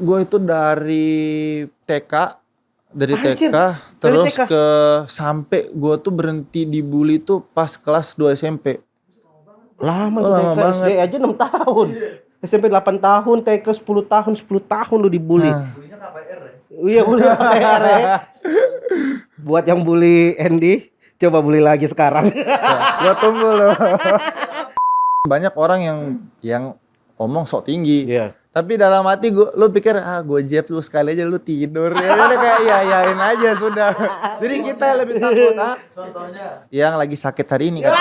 Gue itu dari TK, dari Anjir, TK dari terus TK. sampai gue tuh berhenti dibully tuh pas kelas 2 SMP. Lama Oh, lu lama TK, SD banget. aja 6 tahun. SMP 8 tahun, TK 10 tahun, 10 tahun lu dibully. Nah, Iya, bully KPR ya. Buat yang bully Andy, coba bully lagi sekarang. gue tunggu loh. Banyak orang yang ngomong sok tinggi. Iya. Tapi dalam hati lu pikir gue jab lu sekali aja lu tidur. Ya udah kayak iyain aja sudah. Jadi kita lebih takut contohnya yang lagi sakit hari ini kan.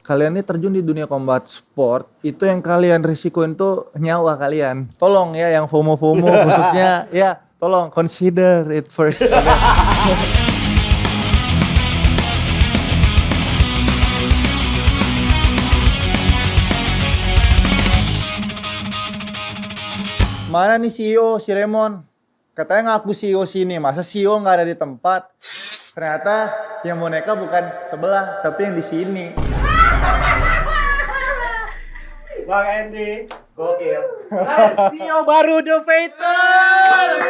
Kalian ini terjun di dunia combat sport, itu yang kalian risikoin tuh nyawa kalian. Tolong ya yang FOMO-FOMO khususnya ya, tolong consider it first. Mana nih CEO si Raymond? Katanya ngaku CEO sini, masa CEO nggak ada di tempat? Ternyata yang boneka bukan sebelah, tapi yang di sini. Bang Andy, gokil. CEO baru The Fighters.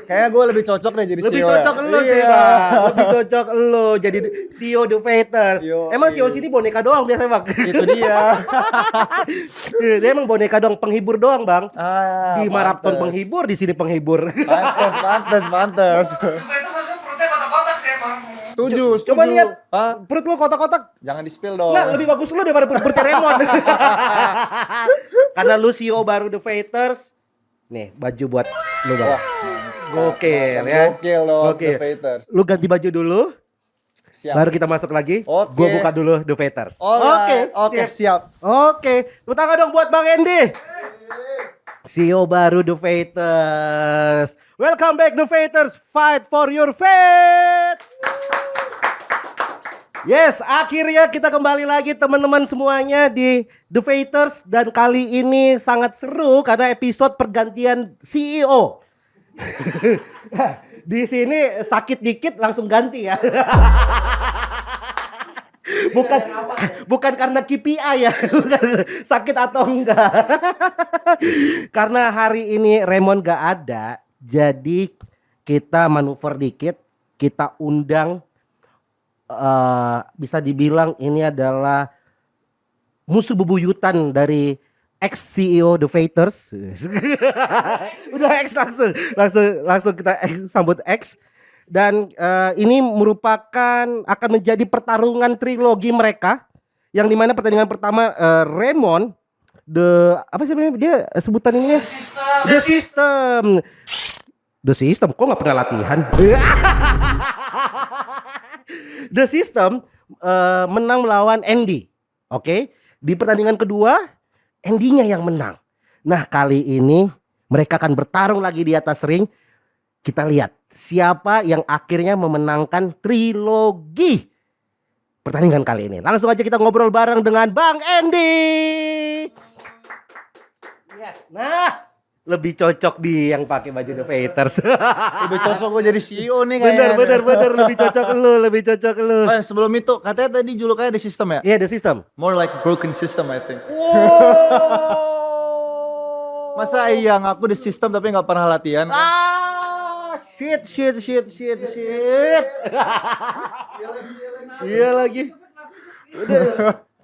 Kayaknya gue lebih cocok deh jadi Lebih CEO. cocok ya. lu sih, Iya. Bang. Lebih cocok lu jadi CEO The Fighters. Yo, Emang iya. CEO sini boneka doang biasanya, Bang. Itu dia. Dia emang boneka doang, penghibur doang, Bang. Di maraton pantes. penghibur, di sini penghibur. Pantes. Itu harusnya perutnya kotak-kotak sih emang. Setuju. Coba lihat Hah? perut lu kotak-kotak. Jangan di-spill dong. Nggak, lebih bagus lu daripada perut Ceremon. Karena lu CEO baru The Fighters. Nih, baju buat lu, Bang. Gokil ya. Gokil dong, Oke. The Fighters. Lu ganti baju dulu, Siap. baru kita masuk lagi. Oke. Gua buka dulu The Fighters. Oke, siap. Oke, tepuk tangan dong buat Bang Andy. CEO baru The Fighters. Welcome back The Fighters. Fight for your faith. Yes, akhirnya kita kembali lagi teman-teman semuanya di The Fighters. Dan kali ini sangat seru karena episode pergantian CEO. Di sini sakit dikit langsung ganti ya. Bukan karena KPI ya, bukan sakit atau enggak. Karena hari ini Raymond gak ada, jadi kita manuver dikit, kita undang bisa dibilang ini adalah musuh bebuyutan dari ex CEO The Fighters. Udah ex langsung kita sambut ex. Dan ini merupakan akan menjadi pertarungan trilogi mereka, yang dimana pertandingan pertama Raymond apa sih dia sebutan ini ya? The System kok nggak pernah latihan. The System menang melawan Andy. Oke. Di pertandingan kedua Andy-nya yang menang. Nah, kali ini mereka akan bertarung lagi di atas ring. Kita lihat siapa yang akhirnya memenangkan trilogi pertandingan kali ini. Langsung aja kita ngobrol bareng dengan Bang Andy. Yes. Nah, lebih cocok di yang pakai baju The Fighters. Lebih cocok gue jadi CEO nih kayaknya. Bener lebih cocok lu. Sebelum itu katanya tadi julukannya The System ya? Iya, The System. More like broken system I think. Wow. Masa iya ngaku The System tapi nggak pernah latihan? Shit. Iya lagi.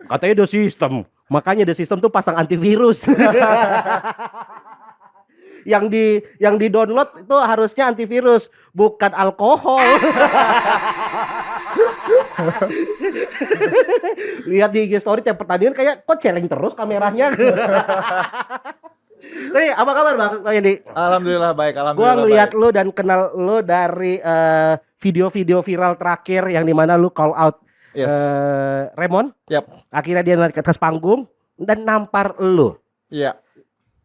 Katanya The System. Makanya The System tuh pasang antivirus. yang di download itu harusnya antivirus, bukan alkohol. Lihat di IG story tiap pertandingan kayak kok celeng terus kameranya. Tapi apa kabar Bang Andy? Alhamdulillah baik, Gua ngeliat lu dan kenal lu dari video-video viral terakhir yang dimana lu call out Raymond. Yap. Akhirnya dia naik ke atas panggung dan nampar lu. Iya.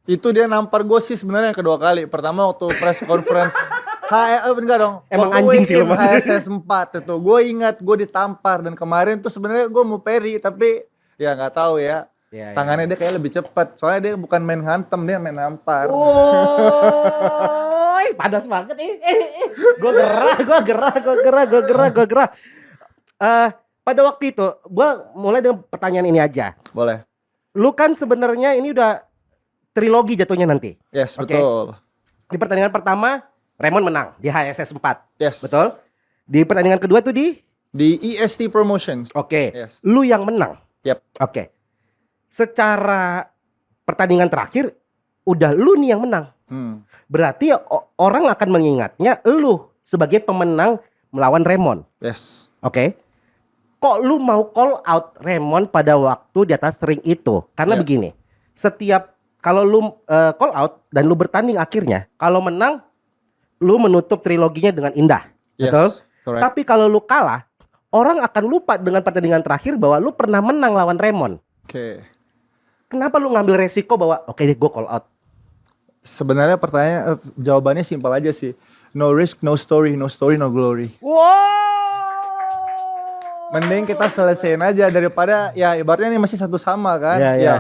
Itu dia nampar gue sih sebenarnya kedua kali. Pertama waktu press conference. Enggak dong. Emang waktu anjing sih lu. HSS 4 itu. Gue ingat gue ditampar dan kemarin tuh sebenarnya gue mau parry tapi ya nggak tahu ya. Ya, Tangannya dia kayak lebih cepat. Soalnya dia bukan main hantem, dia main nampar. Oh, panas banget Gue gerah. Pada waktu itu, gue mulai dengan pertanyaan ini aja. Boleh. Lu kan sebenarnya ini udah trilogi jatuhnya nanti. Yes, Oke. betul. Di pertandingan pertama Raymond menang di HSS 4. Yes. Betul? Di pertandingan kedua tuh Di EST Promotions. Oke. Yes. Lu yang menang. Yep. Oke. Secara pertandingan terakhir udah lu nih yang menang. Berarti orang akan mengingatnya lu sebagai pemenang melawan Raymond. Yes. Oke. Kok lu mau call out Raymond pada waktu di atas ring itu? Karena Ya. begini, setiap kalau lu call out dan lu bertanding akhirnya, kalau menang lu menutup triloginya dengan indah. Yes, Betul? correct. Tapi kalau lu kalah, orang akan lupa dengan pertandingan terakhir bahwa lu pernah menang lawan Raymond. Oke. Kenapa lu ngambil resiko bahwa oke deh gue call out? Sebenarnya jawabannya simpel aja sih. No risk, no story, no story, no glory. Mending kita selesaiin aja daripada ya ibaratnya ini masih satu sama kan. Ya, ya.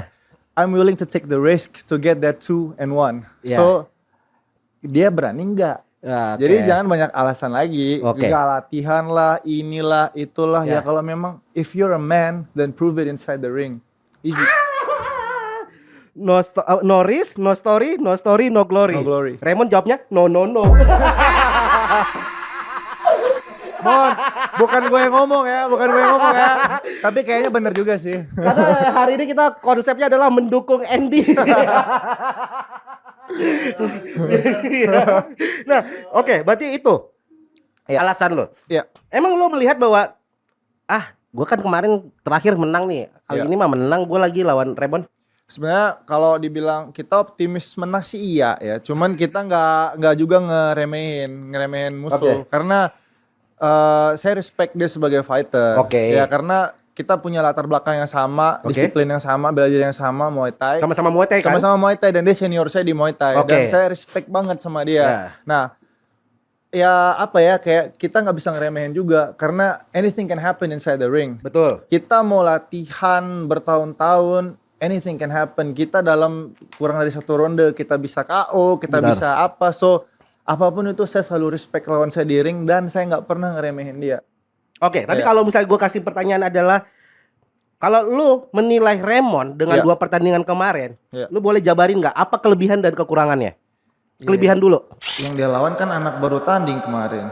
I'm willing to take the risk to get that 2-1. Ya. So dia berani nggak? Ya, oke. Jadi jangan banyak alasan lagi. Oke. Nggak latihan lah, inilah, itulah. Ya. Ya kalau memang if you're a man, then prove it inside the ring. Easy. No risk, no story, no story, no glory. No glory. Raymond jawabnya no. Mon, bukan gue yang ngomong ya, Tapi kayaknya bener juga sih. Karena hari ini kita konsepnya adalah mendukung Andy. Nah, oke, berarti itu alasan lo. Ya. Emang lo melihat bahwa gue kan kemarin terakhir menang nih. Kali Ya. ini mah menang gue lagi lawan Raymond. Sebenarnya kalau dibilang kita optimis menang sih iya ya. Cuman kita nggak juga ngeremehin musuh. Oke. Karena saya respect dia sebagai fighter. Oke. Ya karena kita punya latar belakang yang sama, Oke. disiplin yang sama, bela diri yang sama, Muay Thai. Sama-sama Muay Thai kan? Sama-sama Muay Thai dan dia senior saya di Muay Thai. Oke. Dan saya respect banget sama dia. Ya. Nah, ya apa ya kayak kita nggak bisa ngeremehin juga karena anything can happen inside the ring. Betul. Kita mau latihan bertahun-tahun, anything can happen. Kita dalam kurang dari satu ronde kita bisa KO, kita Benar. bisa apa. So apapun itu saya selalu respect lawan saya di ring dan saya nggak pernah ngeremehin dia. Oke, tapi Ya. kalau misalnya gue kasih pertanyaan adalah kalau lu menilai Raymond dengan Ya. 2 pertandingan kemarin, Ya. lu boleh jabarin nggak apa kelebihan dan kekurangannya? Kelebihan dulu. Yang dia lawan kan anak baru tanding kemarin.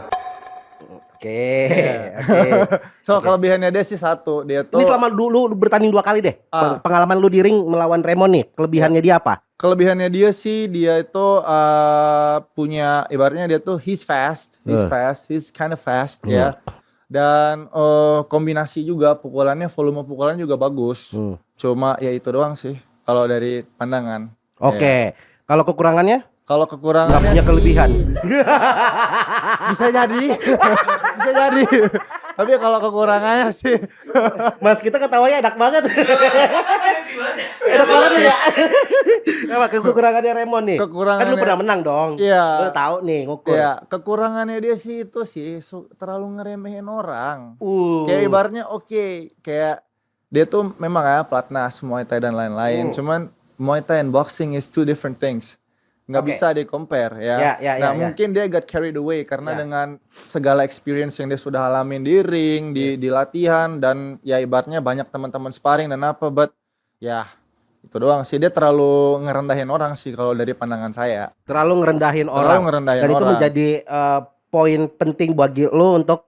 Oke. Oke. So kelebihannya dia sih satu, dia tuh Ini selama dulu lu bertanding 2 kali deh. Pengalaman lu di ring melawan Raymond nih, kelebihannya dia apa? kelebihannya dia sih dia itu punya ibaratnya dia tuh he's kind of fast ya. Dan kombinasi juga pukulannya volume pukulannya juga bagus. Cuma ya itu doang sih kalau dari pandangan. Oke. Kalau kekurangannya? Kalau Nggak kekurangannya punya sih, kelebihan. bisa jadi. Bisa jadi. Tapi kalau kekurangannya sih Mas kita ketawanya enak banget. Gimana? Enak banget ya. Apa kekurangannya Raymond nih? Kan lu Kekurangannya- pernah menang dong. Iya. Lu tahu nih ngukur. ya kekurangannya dia sih itu sih terlalu ngeremehin orang. Uh. Kayak ibaratnya oke, kayak dia tuh memang ya pelatnas Muay Thai dan lain-lain. Cuman Muay Thai and boxing is two different things. Nggak Oke. bisa di-compare ya. Ya. Nah mungkin dia got carried away karena Ya. dengan segala experience yang dia sudah alamin di ring, di latihan dan ya ibaratnya banyak teman-teman sparring dan apa, but ya itu doang sih dia terlalu ngerendahin orang sih kalau dari pandangan saya. Terlalu ngerendahin orang. ngerendahin Dan itu orang. menjadi poin penting bagi lo untuk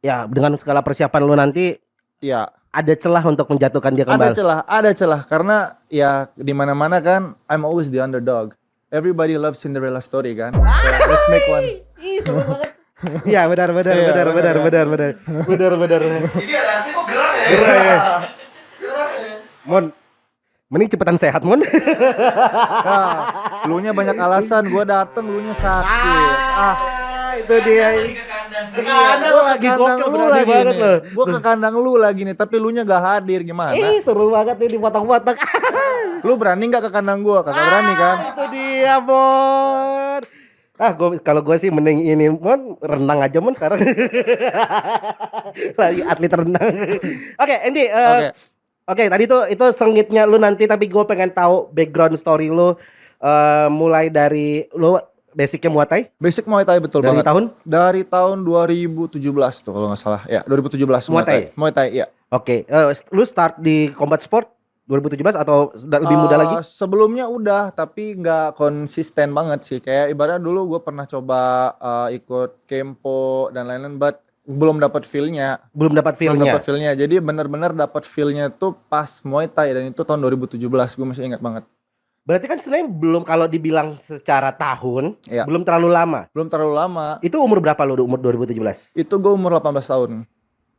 ya dengan segala persiapan lo nanti Ya. ada celah untuk menjatuhkan dia kembali. Ada celah karena ya di mana-mana kan I'm always the underdog. Everybody loves Cinderella story kan. Yeah, let's make one. Ih, seru banget. Iya benar. Iya, Benar. Ini ada AC kok gerah ya? Gerah ya. Gerah ya? Mon, mending cepetan sehat Mon. Nah, lunya banyak alasan, gua dateng lunya sakit. Itu dia. Lagi ke kandang. Kandang Gua lagi ke kandang gokil lu berani lagi banget nih. lo. Gua ke kandang lu lagi nih, tapi lunya gak hadir gimana? Ih, seru banget nih dipotong-potong. Lu berani gak ke kandang gua? Kagak berani kan? Itu dia Mon. Kalau gue sih mending ini Mon, renang aja Mon sekarang. Lagi atlet renang. Oke, Andy. Oke. Oke, tadi itu sengitnya lu nanti, tapi gue pengen tahu background story lu mulai dari lu basicnya Muay Thai Basic Muay Thai betul dari banget. tahun. Dari tahun 2017 tuh kalau nggak salah. Ya, 2017 Muay Thai? Muay Thai, ya. Oke, lu start di combat sport 2017 atau lebih muda lagi? Sebelumnya udah, tapi nggak konsisten banget sih. Kayak ibaratnya dulu gue pernah coba ikut Kempo dan lain-lain, but belum dapat feel-nya. Belum dapat Belum feel-nya. dapat feel-nya. Jadi benar-benar dapat feel-nya tuh pas Muay Thai, dan itu tahun 2017, gue masih ingat banget. Berarti kan sebenarnya belum, kalau dibilang secara tahun, Iya. belum terlalu lama. Belum terlalu lama. Itu umur berapa lo umur 2017? Itu gue umur 18 tahun.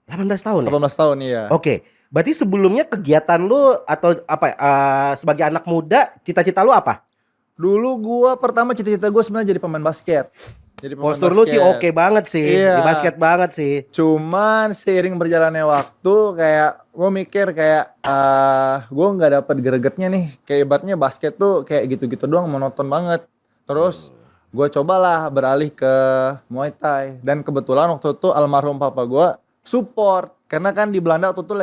18 tahun ya? 18 tahun, iya. Oke. Berarti sebelumnya kegiatan lu atau apa sebagai anak muda, cita-cita lu apa? Dulu gue pertama cita-cita gue sebenarnya jadi pemain basket. Jadi pemain Postur lu sih basket. oke banget sih, Iya. di basket banget sih. Cuman seiring berjalannya waktu kayak gue mikir kayak gue nggak dapet gregetnya nih. Kayak ibaratnya basket tuh kayak gitu-gitu doang, monoton banget. Terus gue cobalah beralih ke Muay Thai, dan kebetulan waktu itu almarhum papa gue support, karena kan di Belanda waktu itu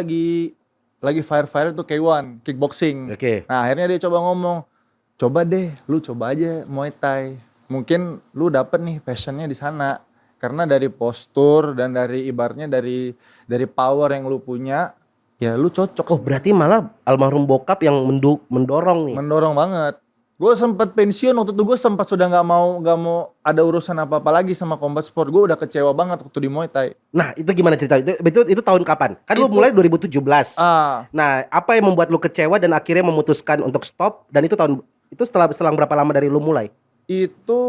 lagi fire tuh K1 kickboxing. Oke. Nah akhirnya dia coba ngomong, coba deh, lu coba aja Muay Thai. Mungkin lu dapet nih passionnya di sana. Karena dari postur dan dari ibaratnya dari power yang lu punya, ya lu cocok. Oh, berarti malah almarhum bokap yang mendorong nih. Mendorong banget. Gue sempet pensiun waktu itu, gue sempat sudah nggak mau ada urusan apa-apa lagi sama combat sport. Gue udah kecewa banget waktu di Muay Thai. Nah, itu gimana cerita? Itu tahun kapan? Kan lu mulai 2017. Nah, apa yang membuat lu kecewa dan akhirnya memutuskan untuk stop, dan itu selang berapa lama dari lu mulai? Itu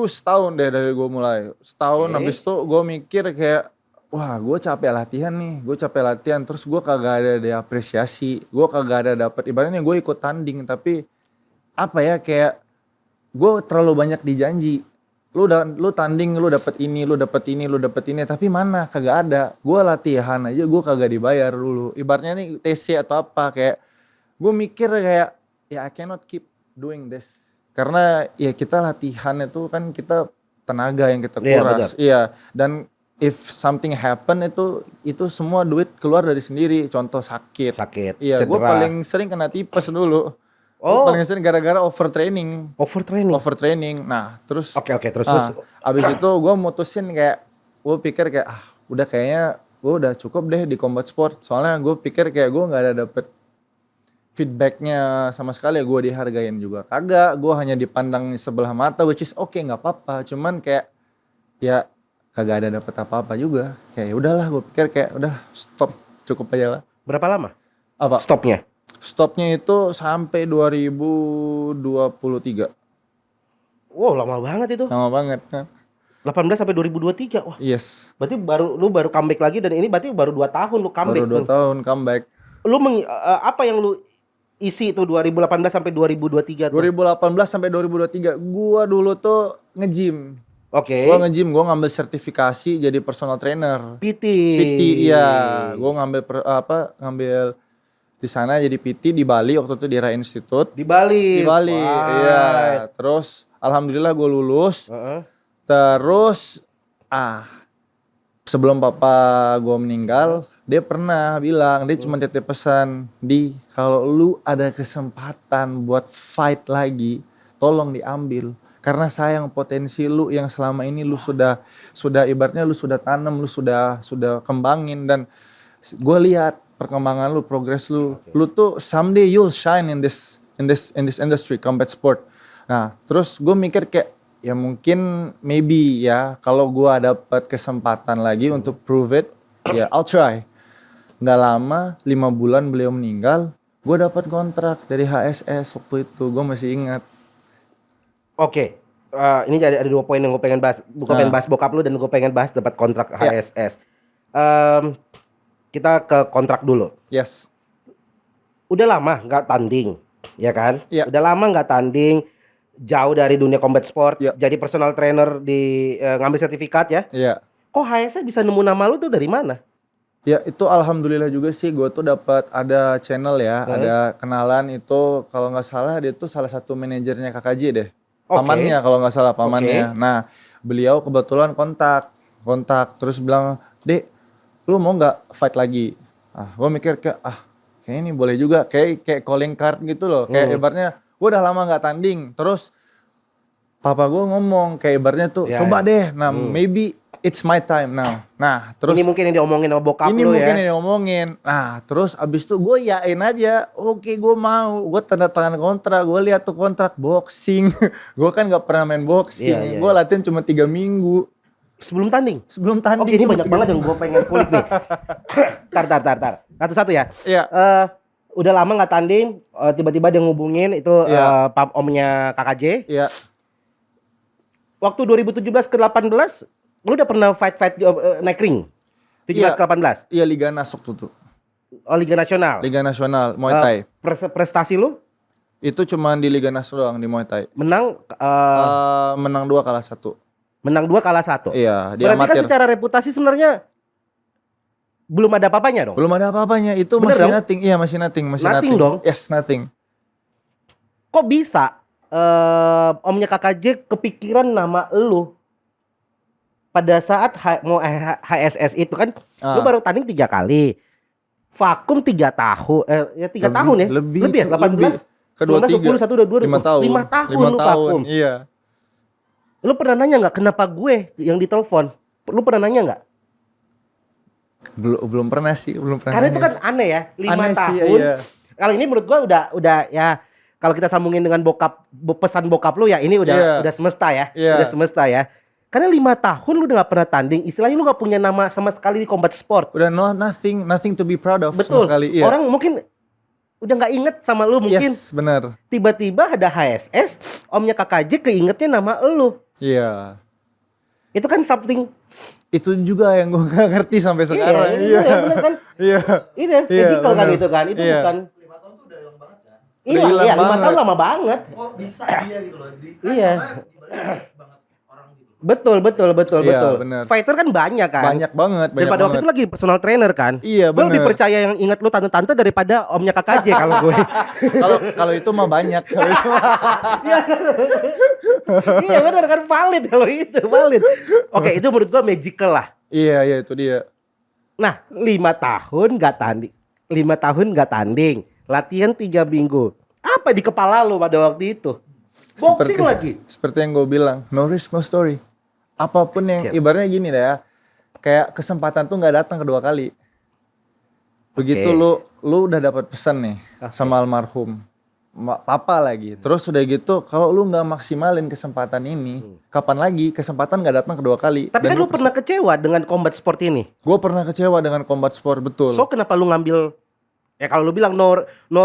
setahun deh dari gue mulai. Setahun. Oke. Habis itu gue mikir kayak, wah gue capek latihan nih. Gue capek latihan, terus gue kagak ada diapresiasi. Gue kagak ada dapet, ibaratnya gue ikut tanding, tapi apa ya, kayak gue terlalu banyak dijanji. Lu tanding, lu dapet ini, lu dapet ini, lu dapet ini, tapi mana kagak ada. Gue latihan aja gue kagak dibayar dulu. Ibaratnya nih TC atau apa, kayak gue mikir kayak, ya I cannot keep doing this. Karena ya kita latihan itu kan kita tenaga yang kita Iya, kuras. betul. Iya, dan if something happen itu semua duit keluar dari sendiri. Contoh sakit. Iya, gue cedera. paling sering kena tipes dulu. Gua Oh. paling sering gara-gara overtraining. Overtraining. Nah, terus Oke, terus. abis itu gue mutusin kayak, gue pikir kayak udah kayaknya gue udah cukup deh di combat sport. Soalnya gue pikir kayak gue nggak ada dapet feedbacknya sama sekali, gue dihargain juga kagak. Gue hanya dipandang sebelah mata, which is oke, nggak apa-apa. Cuman kayak ya kagak ada dapet apa-apa juga. Kayak udahlah, gue pikir kayak udah stop, cukup aja lah. Berapa lama Apa? stopnya? Stopnya itu sampai 2023. Wow, lama banget itu. Lama banget kan. 18 sampai 2023. Wah, Yes. berarti lu baru comeback lagi, dan ini berarti baru 2 tahun lu comeback. Baru 2 nih. tahun comeback. Lu apa yang lu isi itu 2018 sampai 2023 tuh? 2018 sampai 2023 gua dulu tuh nge-gym. Oke. Gua nge-gym, gua ngambil sertifikasi jadi personal trainer. PT. Iya. Gua ngambil di sana jadi PT di Bali waktu itu di Rai Institute. Di Bali. Di Bali. Right. Iya. Terus alhamdulillah gua lulus. Heeh. Terus sebelum papa gua meninggal, dia pernah bilang, dia cuma titip pesan, kalau lu ada kesempatan buat fight lagi, tolong diambil. Karena sayang potensi lu yang selama ini lu sudah ibaratnya lu sudah tanam, lu sudah kembangin, dan gue lihat perkembangan lu, progress lu. Lu tuh someday you'll shine in this industry, combat sport. Nah, terus gue mikir kayak, ya mungkin maybe ya kalau gue dapat kesempatan lagi untuk prove it, ya I'll try. Nggak lama, 5 bulan beliau meninggal, gue dapat kontrak dari HSS waktu itu, gue masih ingat. Oke. Ini ada 2 poin yang gue pengen bahas. Gue pengen bahas bokap lu, dan gue pengen bahas dapat kontrak HSS. Kita ke kontrak dulu. Yes. Udah lama nggak tanding, ya kan? Iya. Udah lama nggak tanding, jauh dari dunia combat sport, Iya. jadi personal trainer di ngambil sertifikat ya. Iya. Kok HSS bisa nemu nama lu tuh dari mana? Ya itu alhamdulillah juga sih, gue tuh dapat ada channel ya, ada kenalan itu, kalau nggak salah dia tuh salah satu manajernya KKJ deh. Oke. Pamannya kalau nggak salah, pamannya. Oke. Nah, beliau kebetulan kontak terus bilang, "Dek, lu mau nggak fight lagi?" Gue mikir kayak kayaknya ini boleh juga, kayak calling card gitu loh. Kayak ibaratnya gue udah lama nggak tanding, terus papa gue ngomong kayak ibaratnya tuh Ya, coba ya. deh. Nah, maybe it's my time now. Nah, terus Ini mungkin yang diomongin sama bokap ini lu mungkin ya. yang diomongin. Nah, terus abis itu gue yain aja. Oke, gue mau. Gue tanda tangan kontrak. Gue lihat tuh kontrak boxing. Gue kan gak pernah main boxing. Iya. Gue latihan cuma 3 minggu Sebelum tanding. sebelum tanding. Oke, ini cuma banyak 3 banget yang gue pengen kulik nih. Tar. Satu-satu ya. Iya. Udah lama nggak tanding, tiba-tiba dia ngubungin itu Iya. omnya KKJ. Iya. Waktu 2017 ke 18, lu udah pernah fight naik ring? 17 Iya. ke 18. Iya, Liga Nasok tuh. Oh, Liga Nasional. Liga Nasional Muay Thai. Prestasi lu Itu cuma di Liga Nasional doang di Muay Thai. menang Menang 2 kalah 1. menang 2 kalah 1. Iya, di Berarti kan amatir. secara reputasi sebenarnya belum ada apa-apanya dong. Belum ada apa-apanya. Itu Bener masih dong? nothing. Iya, masih nothing, Nothing dong? Yes, nothing. Kok bisa omnya KKJ kepikiran nama lu pada saat HSS itu kan lu baru tanding 3 kali. Vakum 3 tahun. 3 tahun ya? Lebih ya? 18. Kedua 19, 20, 1, 2, 5 tahun. 5 tahun 5 lu tahun. vakum. Iya. Lu pernah nanya nggak kenapa gue yang ditelepon? Lu pernah nanya nggak? Belum pernah sih, belum pernah. Karena itu nanya kan aneh ya, 5 Aneh sih, tahun. iya. Kalau ini menurut gua udah ya kalau kita sambungin dengan pesan bokap lu ya ini Iya. udah semesta ya. Iya. Udah semesta ya. Karena 5 tahun lu udah gak pernah tanding, istilahnya lu gak punya nama sama sekali di combat sport. Udah nothing to be proud of Betul. sama sekali. Iya. Orang mungkin udah gak inget sama lu mungkin. Yes, benar. Tiba-tiba ada HSS, omnya KKJ keingetnya nama lu. Iya. Itu kan something. Itu juga yang gue gak ngerti sampai sekarang. Iya, bener kan? Iya. Itu ya, Iya, magical kan bener. itu kan. Itu Iya. bukan 5 tahun tuh udah hilang banget kan. Udah hilang Iya, 5 banget. tahun lama banget. Kok bisa dia gitu loh. Iya. Maksudnya dibalik banget orang gitu. Betul. Iya, bener. Fighter kan banyak kan. Banyak banget. Dan pada waktu itu lagi personal trainer kan. Iya, Gue lebih bener. percaya yang ingat lu tante-tante daripada omnya KKJ kalau gue. Kalau itu mah banyak. Kalau itu Iya benar kan, valid kalau itu valid. Oke, itu menurut gue magical lah. iya itu dia. Nah, 5 tahun gak tanding. 5 tahun gak tanding. Latihan 3 minggu. Apa di kepala lu pada waktu itu? Boxing lagi. Seperti yang gue bilang, no risk no story. Apapun yang Siap. ibaratnya gini deh ya. Kayak kesempatan tuh nggak datang kedua kali. Begitu Oke. lu udah dapat pesan nih sama almarhum papa lagi. Terus udah gitu kalau lu nggak maksimalin kesempatan ini, kapan lagi kesempatan nggak datang kedua kali. Tapi kan lu pernah kecewa dengan combat sport ini. Gue pernah kecewa dengan combat sport, betul. So kenapa lu ngambil, ya kalau lu bilang no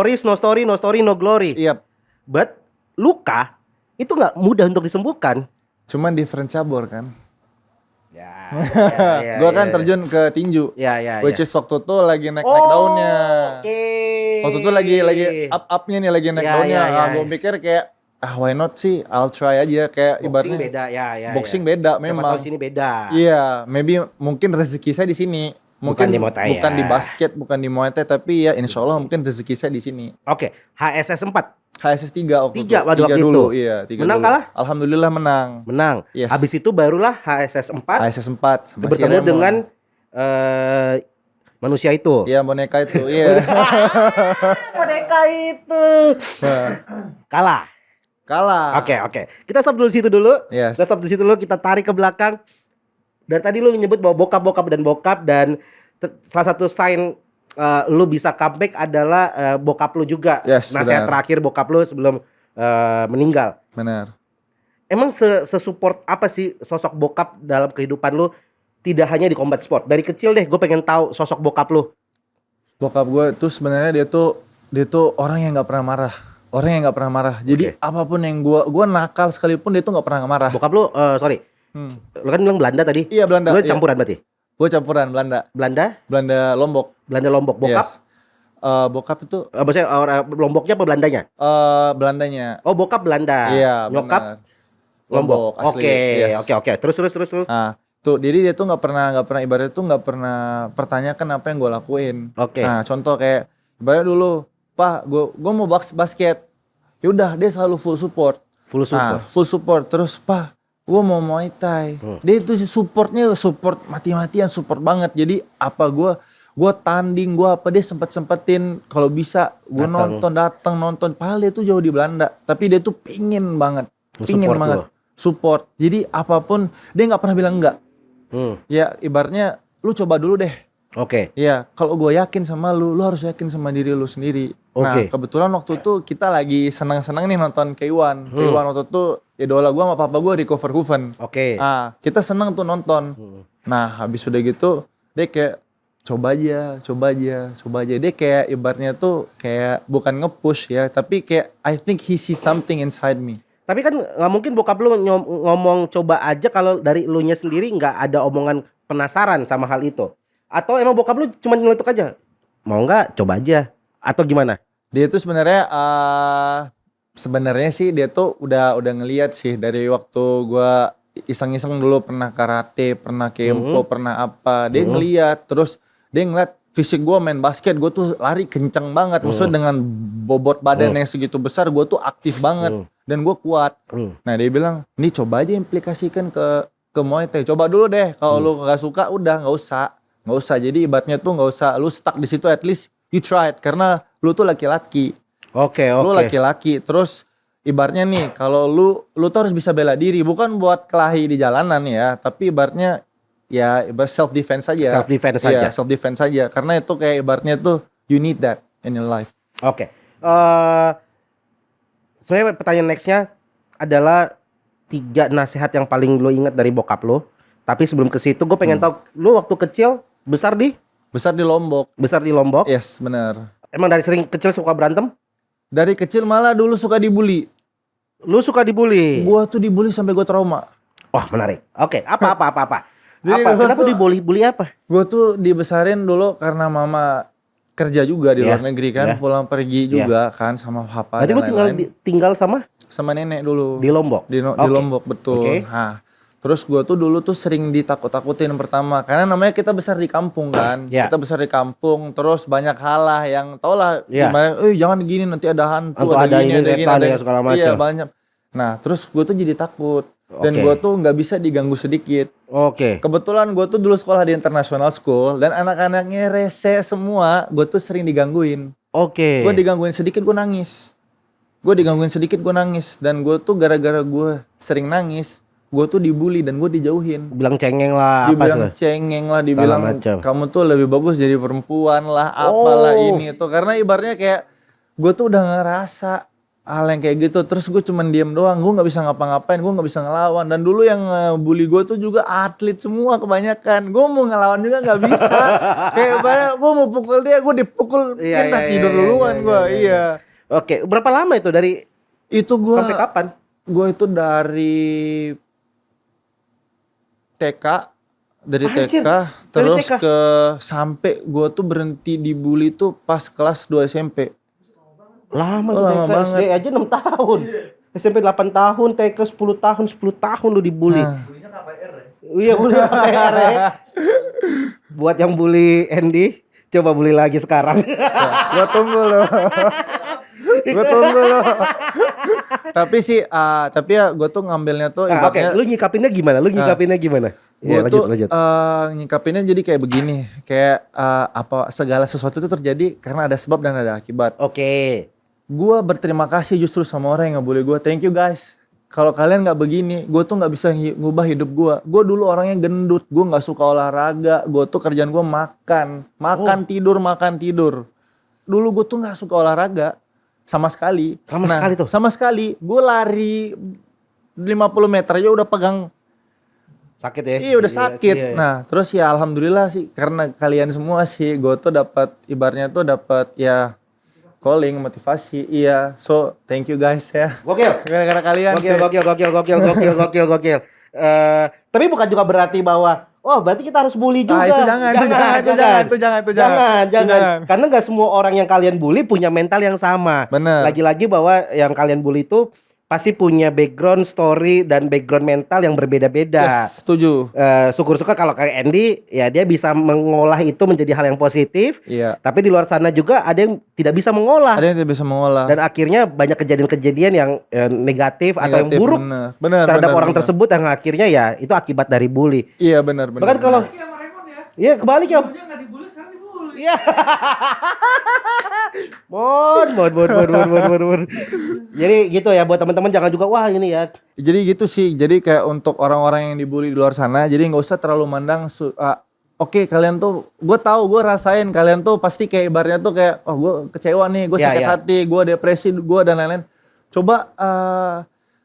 risk, no story, no glory. Iya, But luka itu nggak mudah untuk disembuhkan. cuman different cabur kan. Ya, Gue kan terjun ke tinju. Ya. Which is waktu itu lagi naik daunnya. Oke. Waktu itu lagi up-upnya nih, lagi naik Ya, daunnya. ya, ya. Gue mikir kayak why not sih, I'll try aja. Kayak Boxing ibaratnya beda ya. boxing beda Siapa memang. tahu sini beda. Iya, maybe mungkin rezeki saya di sini. Mungkin Bukan di Muay Thai bukan ya. di basket, bukan di Muay Thai, tapi ya insya Allah mungkin rezeki saya di sini. Oke, HSS 4 HSS 3 waktu itu. 3 pada waktu dulu, itu. iya, 3 Menang dulu. kalah? Alhamdulillah menang. menang. Yes. Habis itu barulah HSS 4 HSS 4 sama si bertemu Raymond. dengan manusia itu. Iya, boneka itu. Iya. Mereka itu kalah. Kalah. Oke. Kita stop dulu situ dulu. Yes. Kita stop di situ dulu, kita tarik ke belakang. Dari tadi lu nyebut bahwa bokap dan salah satu sign lu bisa comeback adalah bokap lu juga. Yes, Nasihat benar. terakhir bokap lu sebelum meninggal. Benar. Emang sesupport apa sih sosok bokap dalam kehidupan lu? Tidak hanya di combat sport. Dari kecil deh gue pengen tahu sosok bokap lu. Bokap gue tuh sebenarnya dia tuh orang yang nggak pernah marah. Orang yang nggak pernah marah. Jadi apapun yang gue nakal sekalipun dia tuh nggak pernah marah. Bokap lu, sorry. Lu kan bilang Belanda tadi. Iya, Belanda, Lu iya. campuran berarti? Gue campuran Belanda. Belanda Lombok. Bokap. Yes. Bokap itu Maksudnya Lomboknya apa Belandanya? Belandanya. Oh, bokap Belanda. Iya, Nyokap benar. Lombok. asli. Oke, Yes. oke. Terus. Nah, tuh jadi dia tuh nggak pernah ibaratnya tuh nggak pernah pertanyakan apa yang gue lakuin. Oke. Nah, contoh kayak ibaratnya dulu, Pak, gue mau basket. Yaudah, dia selalu full support. Full support. Nah, full support. Terus, Pak, gue mau Muay Thai. Dia itu supportnya support mati-matian, support banget. Jadi apa gue tanding, gue apa dia sempetin kalau bisa gue datang nonton. Padahal dia tuh jauh di Belanda, tapi dia tuh pingin banget Support support. Jadi apapun dia nggak pernah bilang enggak. Ya ibaratnya lu coba dulu deh. Oke. Iya, kalau gue yakin sama lu harus yakin sama diri lu sendiri. Nah, Oke. kebetulan waktu itu kita lagi senang-senang nih nonton K1. K1 waktu itu idola gue sama papa gue Rico Verhoeven. Oke. Ah, kita seneng tuh nonton. Nah, habis udah gitu, dia kayak coba aja. Dia kayak ibaratnya tuh kayak bukan nge-push ya, tapi kayak I think he see something inside me. Tapi kan nggak mungkin bokap lu ngomong coba aja kalau dari elunya sendiri nggak ada omongan penasaran sama hal itu. Atau emang bokap lu cuma nyeletuk aja? Mau nggak? Coba aja. Atau gimana? Dia tuh sebenarnya sih dia tuh udah ngelihat sih dari waktu gua iseng-iseng dulu pernah karate, pernah kempo, pernah apa. Dia ngelihat, terus dia ngeliat fisik gua main basket, gua tuh lari kenceng banget. Maksudnya dengan bobot badan yang segitu besar, gua tuh aktif banget dan gua kuat. Nah, dia bilang, "Nih coba aja implikasikan ke Muay Thai. Coba dulu deh. Kalau lu gak suka udah nggak usah. Jadi ibaratnya tuh nggak usah lu stuck di situ, at least you try it karena lu tuh laki-laki. Oke. Lu laki-laki. Terus ibaratnya nih kalau lu tuh harus bisa bela diri, bukan buat kelahi di jalanan ya, tapi ibaratnya ya self defense saja. Self defense saja. Self defense saja. Karena itu kayak ibaratnya tuh you need that in your life. Oke. Sebenarnya pertanyaan nextnya adalah 3 nasihat yang paling lo ingat dari bokap lo. Tapi sebelum ke situ gue pengen tahu lo waktu kecil besar di Lombok. Lombok. Yes, benar. Emang dari sering kecil suka berantem? Dari kecil malah dulu suka dibully. Lu suka dibully? Gua tuh dibully sampai gua trauma. Wah, menarik. Oke, apa? Jadi Apa? dulu Kenapa tuh- dibully apa? Gue tuh dibesarin dulu karena mama kerja juga di Iya, luar negeri kan, iya. pulang pergi juga kan sama papa Berarti dan lu tinggal sama sama nenek dulu. di Lombok? Di Oke. Lombok, betul. Oke. Nah, terus gue tuh dulu tuh sering ditakut-takutin pertama karena namanya kita besar di kampung kan. Iya. Kita besar di kampung, terus banyak hal lah yang tau lah Iya. gimana, jangan gini nanti ada hantu, Hantu, ada ini, setan, ada ya, segala macam. Iya, banyak. Nah, terus gue tuh jadi takut dan Oke. gue tuh nggak bisa diganggu sedikit. Oke. Kebetulan gue tuh dulu sekolah di international school dan anak-anaknya rese semua, gue tuh sering digangguin. Oke. Gue digangguin sedikit gue nangis. Dan gue tuh gara-gara gue sering nangis, gue tuh dibully dan gue dijauhin. Bilang cengeng lah, Dibilang apa sih? cengeng lah, dibilang macam. kamu tuh lebih bagus jadi perempuan lah, apalah ini tuh. Karena ibaratnya kayak gue tuh udah ngerasa hal yang kayak gitu, terus gue cuman diem doang, gue nggak bisa ngapa-ngapain, gue nggak bisa ngelawan. Dan dulu yang bully gue tuh juga atlet semua kebanyakan, gue mau ngelawan juga nggak bisa. Kayak banyak, gue mau pukul dia, gue dipukul, Iya, entah iya, tidur iya, duluan iya, gue, iya, iya. Oke, berapa lama itu dari Itu gue sampai kapan? Gue itu dari TK, dari Anjir, TK dari terus TK. ke sampai gue tuh berhenti dibully tuh pas kelas 2 SMP. Lama, Oh, lama TK, banget. SD aja 6 tahun. SMP 8 tahun, TK 10 tahun, 10 tahun lu dibully. Nah. Bulinya KPR ya. Iya, bully KPR ya. Buat yang bully Andy, coba bully lagi sekarang. Gue tunggu loh. Tapi sih, tapi ya gue tuh ngambilnya tuh Nah, oke, ibaratnya lu nyikapinnya gimana? gue Iya, tuh lanjut. nyikapinnya jadi kayak begini, kayak apa segala sesuatu itu terjadi karena ada sebab dan ada akibat. Oke. Gue berterima kasih justru sama orang yang ngebully gue. Thank you guys. Kalau kalian nggak begini, gue tuh nggak bisa ngubah hidup gue. Gue dulu orangnya gendut, gue nggak suka olahraga. Gue tuh kerjaan gue makan tidur. Dulu gue tuh nggak suka olahraga sama sekali. Sama sekali. Gue lari 50 meter aja udah pegang. Sakit ya? Iya udah sakit. Iya. Nah terus ya alhamdulillah sih karena kalian semua sih, gue tuh dapat ibaratnya tuh dapat ya calling, motivasi. Iya, so thank you guys ya. Gokil. Gara-gara kalian sih. Gokil. Tapi bukan juga berarti bahwa berarti kita harus bully juga. Itu jangan. Jangan. Karena nggak semua orang yang kalian bully punya mental yang sama. Bener. Lagi-lagi bahwa yang kalian bully itu pasti punya background story dan background mental yang berbeda-beda. Yes, setuju. Syukur-syukur kalau kayak Andy ya dia bisa mengolah itu menjadi hal yang positif. Iya. Tapi di luar sana juga ada yang tidak bisa mengolah. Ada yang tidak bisa mengolah. Dan akhirnya banyak kejadian-kejadian yang negatif atau yang buruk bener, terhadap bener, orang bener. tersebut yang akhirnya ya itu akibat dari bully. Iya benar. Bahkan kalau Iya sama Raymond ya. ya kebalik ya. Dulunya nggak dibully, sekarang dibully. Iya. Mon. Jadi gitu ya buat teman-teman jangan juga wah ini ya. Jadi gitu sih. Jadi kayak untuk orang-orang yang dibully di luar sana, jadi nggak usah terlalu mandang. Oke, kalian tuh, gue tahu, gue rasain kalian tuh pasti kayak ibaratnya tuh kayak, oh gue kecewa nih, gue sakit hati, gue depresi, gue dan lain-lain.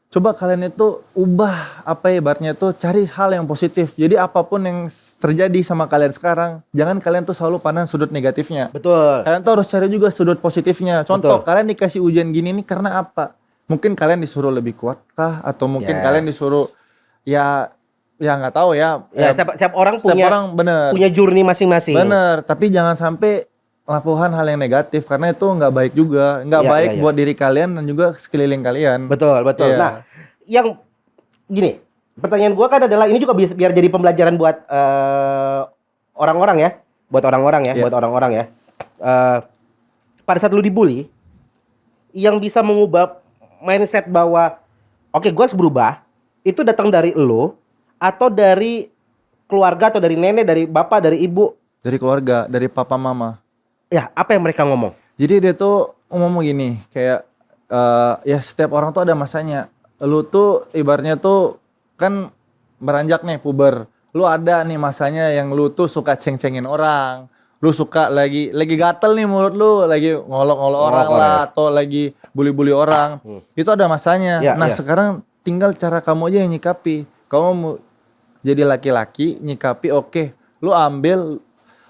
Coba kalian itu ubah apa ya ibaratnya tuh cari hal yang positif. Jadi apapun yang terjadi sama kalian sekarang, jangan kalian tuh selalu pandang sudut negatifnya. Betul. Kalian tuh harus cari juga sudut positifnya. Contoh, kalian dikasih ujian gini nih karena apa? Mungkin kalian disuruh lebih kuat kah? Atau mungkin kalian disuruh ya nggak tahu ya. Ya setiap orang bener. punya journey masing-masing. Bener, tapi jangan sampai lakukan hal yang negatif karena itu nggak baik juga, nggak baik buat diri kalian dan juga sekeliling kalian. Betul. Iya. Nah, yang gini, pertanyaan gua kan adalah ini juga biar jadi pembelajaran buat orang-orang ya, buat orang-orang ya. Pada saat lu dibully, yang bisa mengubah mindset bahwa oke, gua harus berubah, itu datang dari lu atau dari keluarga atau dari nenek, dari bapak, dari ibu? Dari keluarga, dari papa mama. Ya, apa yang mereka ngomong? Jadi dia tuh ngomong gini, kayak ya setiap orang tuh ada masanya. Lu tuh ibaratnya tuh kan beranjak nih puber. Lu ada nih masanya yang lu tuh suka ceng-cengin orang. Lu suka lagi gatel nih mulut lu, lagi ngolok-ngolok orang lah atau lagi bully-bully orang. Itu ada masanya. Sekarang tinggal cara kamu aja yang nyikapi. Kamu mau jadi laki-laki nyikapi, oke, lu ambil.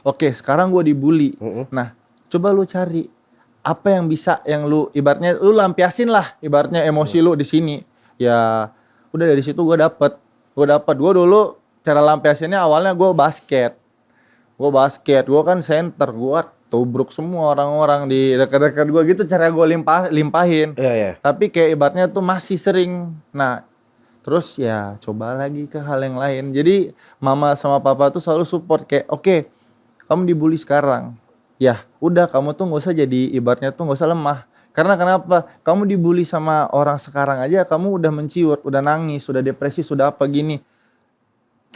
Oke, sekarang gue dibully. Nah, coba lu cari apa yang bisa, yang lu ibaratnya lu lampiasin lah, ibaratnya emosi lu di sini. Ya, udah dari situ gue dapet. Gue dulu cara lampiasinnya awalnya gue basket. Gue kan center, gue tubruk semua orang-orang di dekat-dekat gue gitu cara gue limpahin. Tapi kayak ibaratnya tuh masih sering. Nah, terus ya coba lagi ke hal yang lain. Jadi mama sama papa tuh selalu support kayak oke, kamu dibully sekarang, ya udah kamu tuh nggak usah jadi ibaratnya tuh nggak usah lemah. Karena kenapa? Kamu dibully sama orang sekarang aja, kamu udah menciut, udah nangis, udah depresi, sudah apa gini.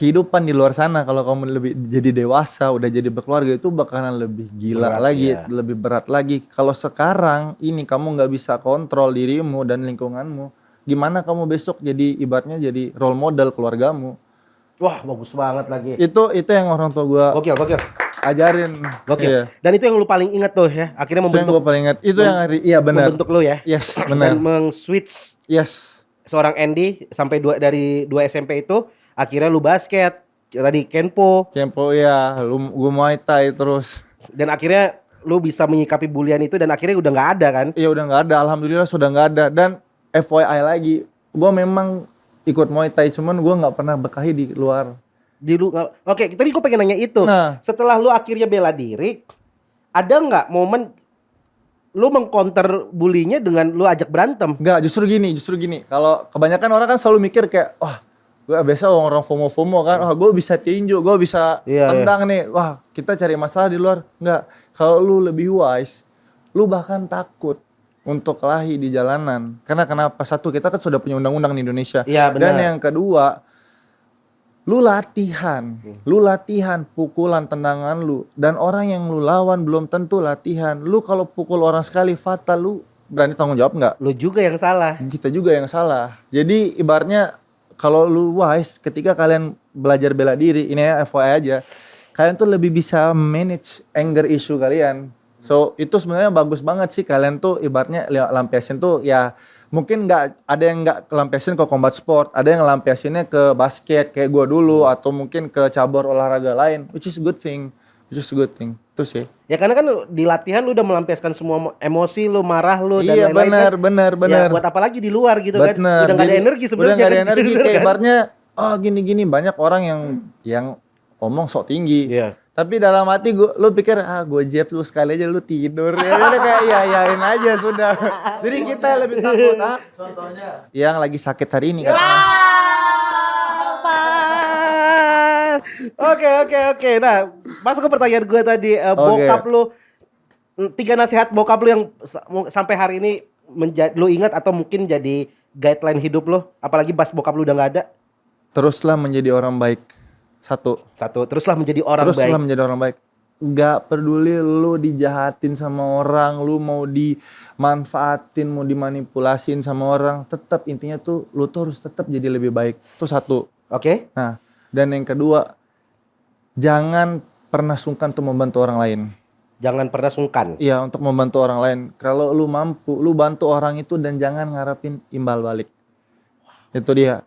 Kehidupan di luar sana kalau kamu lebih jadi dewasa, udah jadi berkeluarga itu bakalan lebih gila lagi, lebih berat lagi. Kalau sekarang ini kamu nggak bisa kontrol dirimu dan lingkunganmu, gimana kamu besok jadi ibaratnya jadi role model keluargamu? Wah, bagus banget lagi. Itu yang orang tua gua Gokil. ajarin. Gokil. Iya. Dan itu yang lu paling ingat tuh ya. Akhirnya Itu yang membentuk gue paling ingat. Itu yang iya benar. membentuk lu ya. Yes, benar. Dan meng-switch Yes. seorang Andy sampai dari 2 SMP itu akhirnya lu basket, tadi Kenpo, ya, gue Muay Thai terus. dan akhirnya lu bisa menyikapi bulian itu dan akhirnya udah nggak ada kan? Iya udah nggak ada, alhamdulillah sudah nggak ada. Dan FYI lagi, gue memang ikut Muay Thai cuman gue nggak pernah berkelahi di luar. Oke, tadi gue pengen nanya itu. Nah. Setelah lu akhirnya bela diri, ada nggak momen lu mengcounter bullynya dengan lu ajak berantem? Nggak, justru gini. Kalau kebanyakan orang kan selalu mikir kayak, wah, gue biasa orang FOMO kan, wah gue bisa tinju, gue bisa tendang nih, wah kita cari masalah di luar. Nggak, kalau lu lebih wise, lu bahkan takut untuk kelahi di jalanan. Karena kenapa? Satu, kita kan sudah punya undang-undang di Indonesia. Iya, benar. Dan yang kedua, lu latihan pukulan tendangan lu, dan orang yang lu lawan belum tentu latihan. Lu kalau pukul orang sekali fatal, lu berani tanggung jawab nggak? Lu juga yang salah. Kita juga yang salah. Jadi ibaratnya kalau lu wise, ketika kalian belajar bela diri, ini ya FYI aja, kalian tuh lebih bisa manage anger issue kalian. So itu sebenarnya bagus banget sih, kalian tuh ibaratnya lampiasin tuh ya. Mungkin ada yang nggak lampiasin ke combat sport, ada yang lampiasinnya ke basket kayak gue dulu, atau mungkin ke cabur olahraga lain, which is a good thing. Itu sih. Ya karena kan di latihan lu udah melampiaskan semua emosi lu, marah lu dan iya, lain-lain. Benar. Ya, buat apa lagi di luar gitu kan? Udah nggak ada energi sebenarnya. Udah nggak ada kan? energi kayak ibaratnya gini banyak orang yang ngomong sok tinggi. Iya. Tapi dalam hati lu pikir gue jab lu sekali aja lu tidur. Ya udah kayak yain aja sudah. Jadi kita lebih takut Contohnya yang lagi sakit hari ini kan. Oke. Nah, masuk ke pertanyaan gue tadi. Bokap lu, 3 nasihat bokap lu yang sampai hari ini lu ingat atau mungkin jadi guideline hidup lu. Apalagi pas bokap lu udah gak ada. Teruslah menjadi orang baik. Satu. Teruslah menjadi orang baik. Teruslah menjadi orang baik. nggak peduli lu dijahatin sama orang, lu mau dimanfaatin, mau dimanipulasin sama orang, tetap intinya tuh lu tuh harus tetap jadi lebih baik. Itu satu. Oke. Nah, dan yang kedua, jangan pernah sungkan untuk membantu orang lain. Jangan pernah sungkan. Iya, untuk membantu orang lain. Kalau lu mampu, lu bantu orang itu dan jangan ngarepin imbal balik. Itu dia.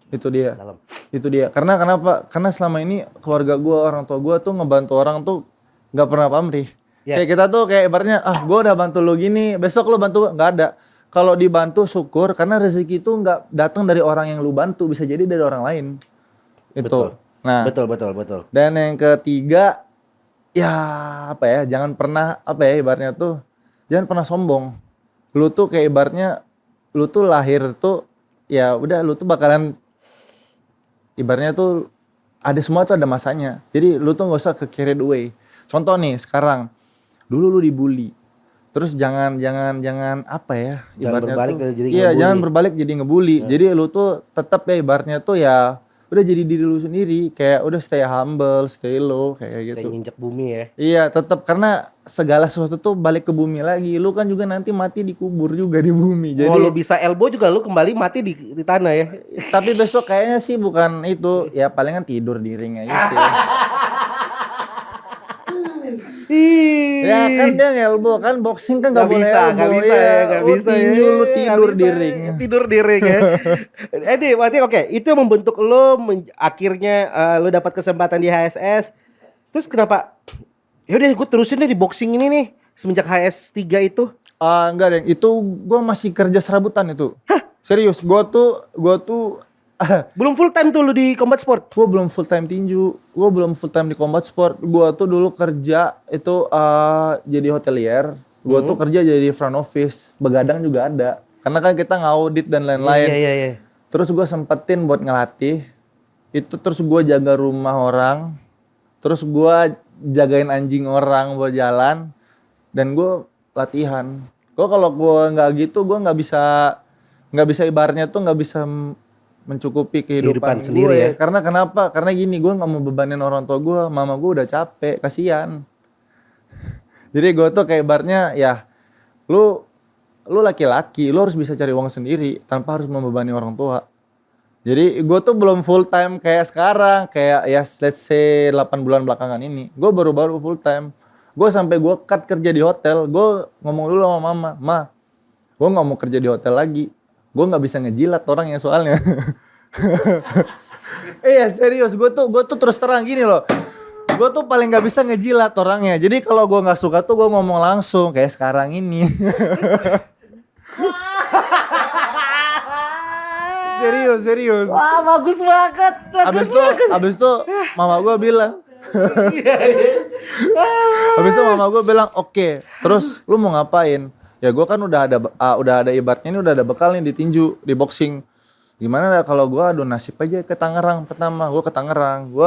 Itu dia. Dalam. Itu dia. Karena kenapa? Karena selama ini keluarga gua, orang tua gua tuh ngebantu orang tuh nggak pernah pamrih. Yes. Kayak kita tuh kayak ibaratnya, gua udah bantu lu gini, besok lu bantu, nggak ada. Kalau dibantu syukur, karena rezeki itu nggak datang dari orang yang lu bantu, bisa jadi dari orang lain. Itu. Betul. Nah. Betul. Dan yang ketiga, ya apa ya, jangan pernah apa ya ibaratnya tuh, jangan pernah sombong. Lu tuh kayak ibaratnya, lu tuh lahir tuh, ya udah lu tuh bakalan, ibaratnya tuh ada semua tuh ada masanya. Jadi lu tuh nggak usah ke carried away. Contoh nih sekarang, dulu lu dibully, terus jangan apa ya, Jangan berbalik tuh, jadi iya ngebully. jangan berbalik jadi ngebully. Jadi lu tuh tetap ya ibaratnya tuh ya udah jadi diri lu sendiri, kayak udah stay humble, stay low kayak Kita gitu. nginjek bumi ya. Iya tetap, karena segala sesuatu tuh balik ke bumi lagi. Lu kan juga nanti mati dikubur juga di bumi. Jadi Kalau lu bisa elbow juga lu kembali mati di tanah ya. tapi besok kayaknya sih bukan itu, ya palingan tidur di ring aja sih. Ya kan dia ngelbo kan, boxing kan nggak boleh elbow, nggak bisa ya. nggak Lu bisa tinju, lu Nggak tidur bisa, di ring. tidur di ring ya. Berarti oke, itu yang membentuk lo akhirnya lo dapat kesempatan di HSS. Terus kenapa? Ya udah gue terusin deh di boxing ini nih semenjak HS 3 itu. Enggak deh, itu gua masih kerja serabutan itu. Serius, gua tuh Belum full time tuh lo di combat sport. gue belum full time tinju, gue belum full time di combat sport. Gue tuh dulu kerja itu jadi hotelier. Gue tuh kerja jadi front office, begadang juga ada. Karena kan kita ngaudit dan lain-lain. Iya. Terus gue sempetin buat ngelatih. Itu terus gue jaga rumah orang. Terus gue jagain anjing orang buat jalan. Dan gue latihan. Gue kalau gue nggak gitu, gue nggak bisa ibaratnya tuh nggak bisa mencukupi kehidupan sendiri gue. ya. Karena kenapa? Karena gini, gue nggak mau bebanin orang tua gue, mama gue udah capek, kasihan. Jadi gue tuh kayak ibaratnya ya, lu laki-laki, lu harus bisa cari uang sendiri tanpa harus membebani orang tua. Jadi gue tuh belum full time kayak sekarang, kayak ya let's say 8 bulan belakangan ini, gue baru-baru full time. Gue sampai gue cut kerja di hotel, gue ngomong dulu sama mama, gue nggak mau kerja di hotel lagi. Gue nggak bisa ngejilat orangnya soalnya. Iya serius, gue tuh terus terang gini loh. Gue tuh paling nggak bisa ngejilat orangnya. Jadi kalau gue nggak suka tuh gue ngomong langsung kayak sekarang ini. Serius. Wah bagus banget. Abis itu mama gue bilang. Abis itu mama gue bilang oke. Terus lu mau ngapain? Ya gue kan udah ada ibaratnya ini udah ada bekal nih di tinju, di boxing. Gimana kalau gue adu nasib aja ke Tangerang pertama, gue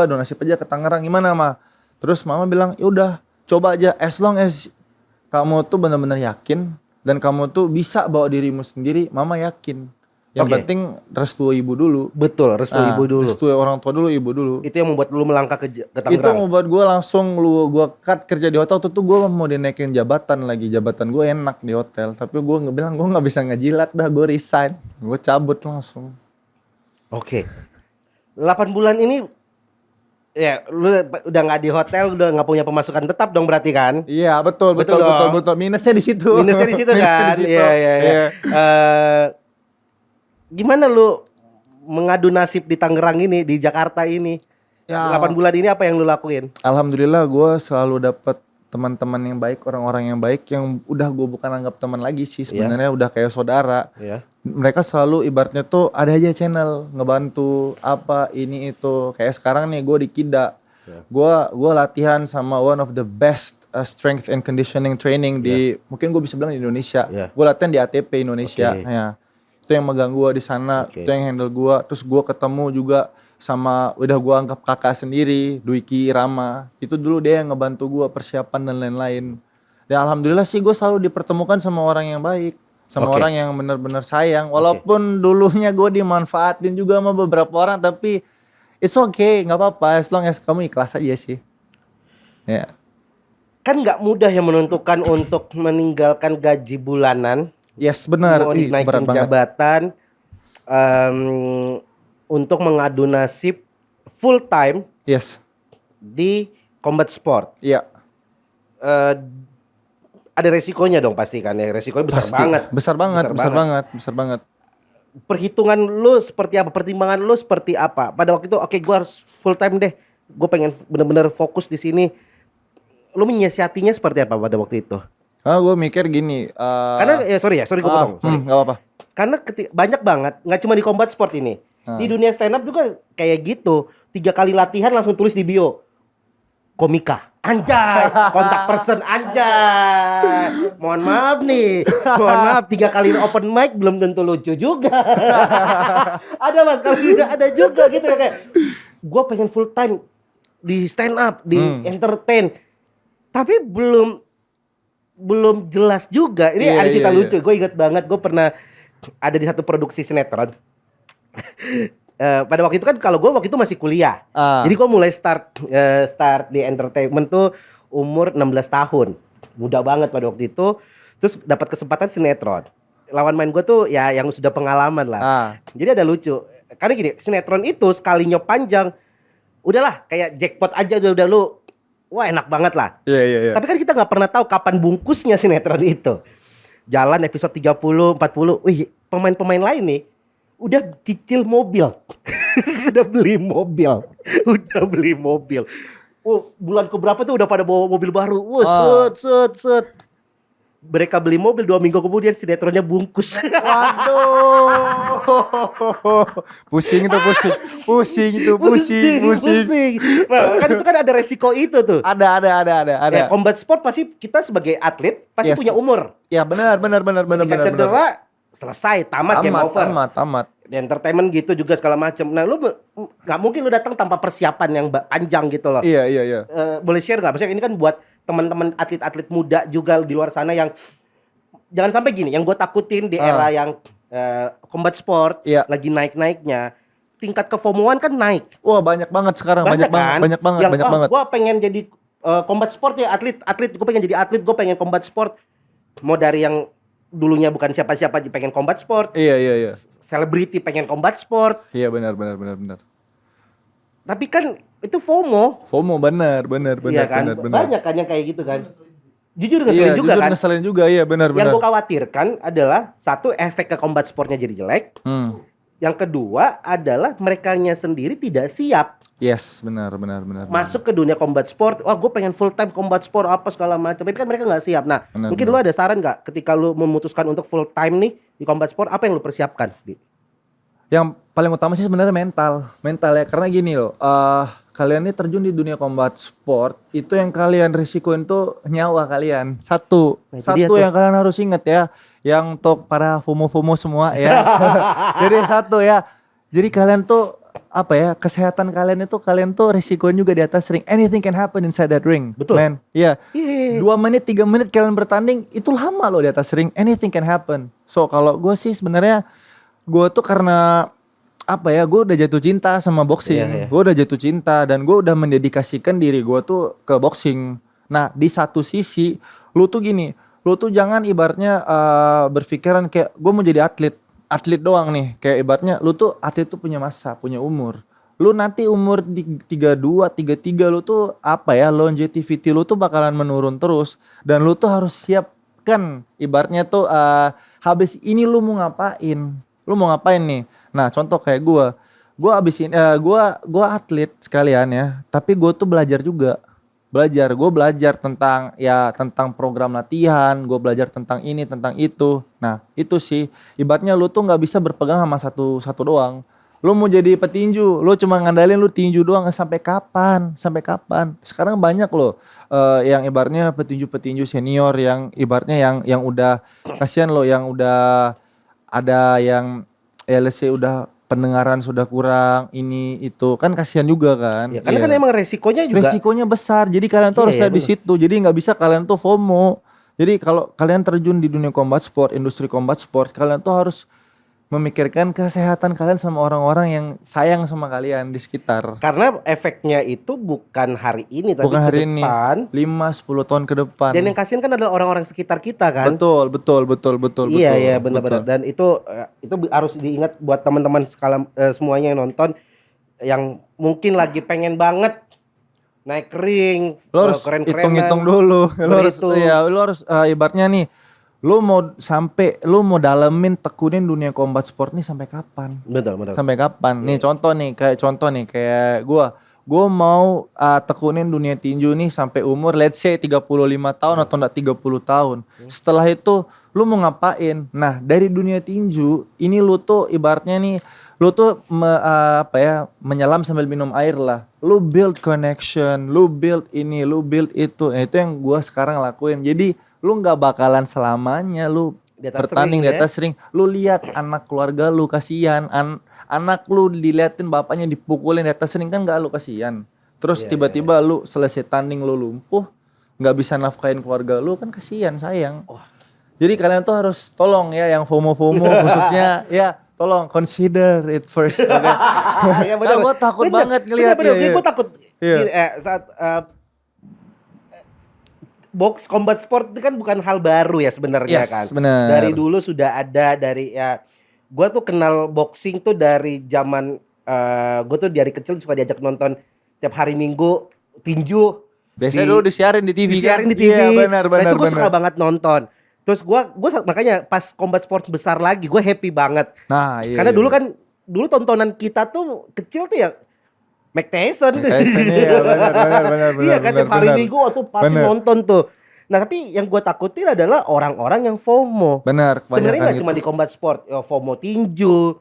adu nasib aja ke Tangerang, gimana mah? Terus mama bilang, ya udah coba aja, as long as kamu tuh benar-benar yakin dan kamu tuh bisa bawa dirimu sendiri, mama yakin. Yang penting restu ibu dulu. Betul, restu ibu dulu. Restu orang tua dulu, ibu dulu. Itu yang membuat lu melangkah ke Tangerang. Itu membuat gue langsung gue cut kerja di hotel. Waktu itu gue mau dinaikin jabatan lagi. Jabatan gue enak di hotel. Tapi gue bilang gue gak bisa ngejilat dah. Gue resign. Gue cabut langsung. Oke. 8 bulan ini ya lu udah nggak di hotel, udah nggak punya pemasukan tetap dong berarti kan? Iya betul. Minusnya di situ. Kan? Iya. Gimana lu mengadu nasib di Tangerang ini, di Jakarta ini? Ya. 8 bulan ini apa yang lu lakuin? Alhamdulillah gue selalu dapat teman-teman yang baik, orang-orang yang baik yang udah gue bukan anggap teman lagi sih sebenarnya, udah kayak saudara. Iya. Mereka selalu ibaratnya tuh ada aja channel ngebantu apa ini itu. Kayak sekarang nih gue di Kida. Gue latihan sama one of the best strength and conditioning training di mungkin gue bisa bilang di Indonesia. Gue latihan di ATP Indonesia. Ya. Itu yang megang gue di sana, itu yang handle gue. Terus gue ketemu juga sama udah gue anggap kakak sendiri, Dwiki Rama. Itu dulu dia yang ngebantu gue persiapan dan lain-lain. Dan alhamdulillah sih gue selalu dipertemukan sama orang yang baik, sama orang yang benar-benar sayang. Walaupun dulunya gue dimanfaatin juga sama beberapa orang, tapi it's okay, nggak apa-apa, as long as kamu ikhlas aja sih. Ya. kan nggak mudah ya menentukan untuk meninggalkan gaji bulanan, Yes, benar. mau Ih, berat dinaikin banget. jabatan, em, untuk mengadu nasib full time Yes. di combat sport. Iya. Eh, ada resikonya dong pasti kan ya, resikonya besar Pasti. banget. Besar banget. Perhitungan lu seperti apa, pertimbangan lu seperti apa pada waktu itu? Oke, gue harus full time deh, gue pengen bener-bener fokus di sini. Lu menyiasatinya seperti apa pada waktu itu? Gue mikir gini. Karena sorry gue potong. Sorry. Gak apa-apa. Karena banyak banget, nggak cuma di combat sport ini, di dunia stand up juga kayak gitu. 3 kali latihan langsung tulis di bio, komika, anjay, kontak person, anjay. Mohon maaf nih, 3 kali open mic belum tentu lucu juga. Ada mas, kalau juga ada juga gitu ya, kayak gue pengen full time di stand up, di entertain, tapi belum jelas juga. Ini Iya, ada cerita iya, lucu. Gue ingat banget, gue pernah ada di satu produksi sinetron. Pada waktu itu kan kalau gue waktu itu masih kuliah. Jadi gue mulai start di entertainment tuh umur 16 tahun. Muda banget pada waktu itu. Terus dapat kesempatan sinetron. Lawan main gue tuh ya yang sudah pengalaman lah. Jadi ada lucu. Karena gini, sinetron itu sekalinya panjang, udahlah kayak jackpot aja, udah lu, wah enak banget lah. Iya. Tapi kan kita nggak pernah tahu kapan bungkusnya sinetron itu. Jalan episode 30, 40, wih pemain-pemain lain nih udah cicil mobil. Udah beli mobil. Bulan keberapa tuh udah pada bawa mobil baru. Set. Mereka beli mobil 2 minggu kemudian sinetronnya bungkus. Waduh. Pusing. Nah, kan itu kan ada resiko itu tuh. Ada. Ya, combat sport pasti kita sebagai atlet pasti Yes. punya umur. Ya benar. Ketika cedera selesai, tamat, game over. Tamat. Di entertainment gitu juga segala macam. Nah, lu nggak mungkin lu datang tanpa persiapan yang panjang gitu loh. Iya. Boleh share nggak? Maksudnya ini kan buat teman-teman atlet-atlet muda juga di luar sana yang jangan sampai gini. Yang gue takutin di era yang combat sport lagi naik-naiknya, tingkat kefomoan kan naik. Wah banyak banget sekarang. Banyak banget. Gue pengen jadi combat sport ya, atlet. Gue pengen jadi atlet. Gue pengen combat sport. Mau dari yang dulunya bukan siapa-siapa pengen combat sport. Iya. Selebriti pengen combat sport. Iya benar. Tapi kan itu FOMO. Benar. Iya kan? Banyak kan yang kayak gitu kan. Jujur ngeselin juga kan. Ngeselin juga, iya benar. Yang gue khawatirkan adalah satu, efek ke combat sportnya jadi jelek. Yang kedua adalah merekanya sendiri tidak siap. Yes, benar. Masuk ke dunia combat sport, wah gue pengen full time combat sport apa segala macam. Tapi kan mereka nggak siap. Nah, mungkin lu ada saran nggak ketika lu memutuskan untuk full time nih di combat sport, apa yang lu persiapkan? Yang paling utama sih sebenarnya mental ya, karena gini loh, kalian ini terjun di dunia combat sport, itu yang kalian risikoin tuh nyawa kalian. Satu yang kalian harus ingat ya, yang untuk para FOMO semua ya. Jadi satu ya, jadi kalian tuh apa ya, kesehatan kalian tuh risikoin juga di atas ring. Anything can happen inside that ring. Betul. Man. Iya. 2 menit, 3 menit kalian bertanding, itu lama loh di atas ring. Anything can happen. So kalau gue sih sebenarnya, gue tuh karena apa ya, gue udah jatuh cinta sama boxing. Gue udah jatuh cinta dan gue udah mendedikasikan diri gue tuh ke boxing. Nah di satu sisi lu tuh gini, lu tuh jangan ibaratnya berpikiran kayak gue mau jadi atlet doang nih. Kayak ibaratnya lu tuh atlet tuh punya masa, punya umur. Lu nanti umur di 32, 33 lu tuh apa ya, longevity lu tuh bakalan menurun terus. Dan lu tuh harus siapkan ibaratnya tuh habis ini lu mau ngapain. Lu mau ngapain nih? Nah contoh kayak gue abis ini, gue atlet sekalian ya, tapi gue tuh belajar juga. Gue belajar tentang program latihan, gue belajar tentang ini, tentang itu. Nah itu sih, ibaratnya lu tuh gak bisa berpegang sama satu doang. Lu mau jadi petinju, lu cuma ngandalin lu tinju doang, sampai kapan? Sekarang banyak loh yang ibaratnya petinju senior, yang ibaratnya yang udah, kasihan loh yang udah ada yang let's say udah pendengaran sudah kurang, ini itu kan kasihan juga kan. Ya, karena kan emang resikonya besar. Jadi kalian tuh harus lihat di situ. Jadi nggak bisa kalian tuh FOMO. Jadi kalau kalian terjun di dunia combat sport, industri combat sport, kalian tuh harus memikirkan kesehatan kalian sama orang-orang yang sayang sama kalian di sekitar. Karena efeknya itu bukan hari ini tapi Bukan ke hari ini, depan. 5-10 tahun ke depan. Dan yang kasihan kan adalah orang-orang sekitar kita kan. Betul. Iya iya benar-benar. Dan itu harus diingat buat teman-teman semuanya yang nonton yang mungkin lagi pengen banget naik ring, Lo harus keren-kerenan. hitung-hitung dulu. Lo harus ibaratnya nih, lu mau dalemin tekunin dunia combat sport nih sampai kapan? Betul. Sampai kapan? Nih contoh nih kayak gua mau tekunin dunia tinju nih sampai umur let's say 35 tahun atau enggak 30 tahun. Setelah itu lu mau ngapain? Nah, dari dunia tinju ini lu tuh ibaratnya nih lu tuh menyelam sambil minum air lah. Lu build connection, lu build ini, lu build itu. Nah, itu yang gua sekarang lakuin. Jadi lu nggak bakalan selamanya lu Di atas bertanding ring, di atas ring. Lu lihat anak keluarga lu kasihan, anak lu diliatin bapaknya dipukulin di atas ring kan nggak lu kasihan. Terus tiba-tiba lu selesai tanding lu lumpuh, nggak bisa nafkahin keluarga lu kan kasihan sayang. Jadi kalian tuh harus tolong ya yang FOMO khususnya ya tolong consider it first. Okay? Iya benar. Gue takut banget ngelihat ya. Gue takut Iya. saat box combat sport itu kan bukan hal baru ya sebenarnya Yes, kan. bener. Dari dulu sudah ada gue tuh kenal boxing tuh dari zaman gue tuh dari kecil suka diajak nonton tiap hari Minggu tinju. Biasanya dulu disiarin di TV Disiarin kan? di TV. Iya, benar. Nah, itu gue suka banget nonton. Terus gue makanya pas combat sport besar lagi gue happy banget. Nah, iya. Karena dulu tontonan kita tuh kecil tuh ya Mike Tyson. Iya, benar. Iya kan tiap hari Minggu waktu pasti nonton tuh. Nah tapi yang gue takutin adalah orang-orang yang FOMO. Benar. Sebenarnya nggak cuma di combat sport, FOMO tinju,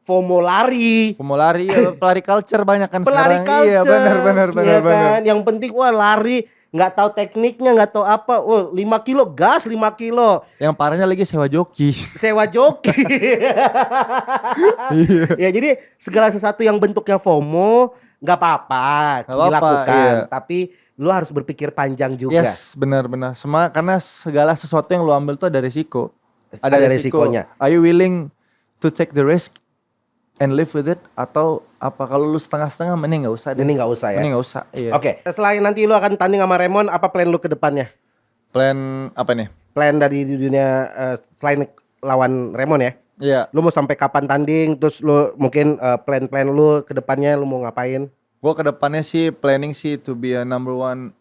FOMO lari. Ya, pelari culture banyak kan Pelari sekarang. culture. Iya, benar. Kan? Yang penting lari, nggak tahu tekniknya, nggak tahu apa. 5 kilo gas 5 kilo. Yang parahnya lagi sewa joki. Sewa joki. Ya jadi segala sesuatu yang bentuknya FOMO nggak apa-apa dilakukan, tapi lu harus berpikir panjang juga. Yes, benar. Karena segala sesuatu yang lu ambil tuh ada risiko. Ada risikonya. Are you willing to take the risk and live with it? Atau apa kalau lu setengah-setengah mending nggak usah deh. Mending nggak usah ya. Mending nggak usah. Iya. Oke. Selain nanti lu akan tanding sama Raymond, apa plan lu ke depannya? Plan apa nih? Plan dari dunia selain lawan Raymond ya. Iya. Lu mau sampai kapan tanding? Terus lu mungkin plan lu ke depannya lu mau ngapain? Gue kedepannya sih planning sih to be a number one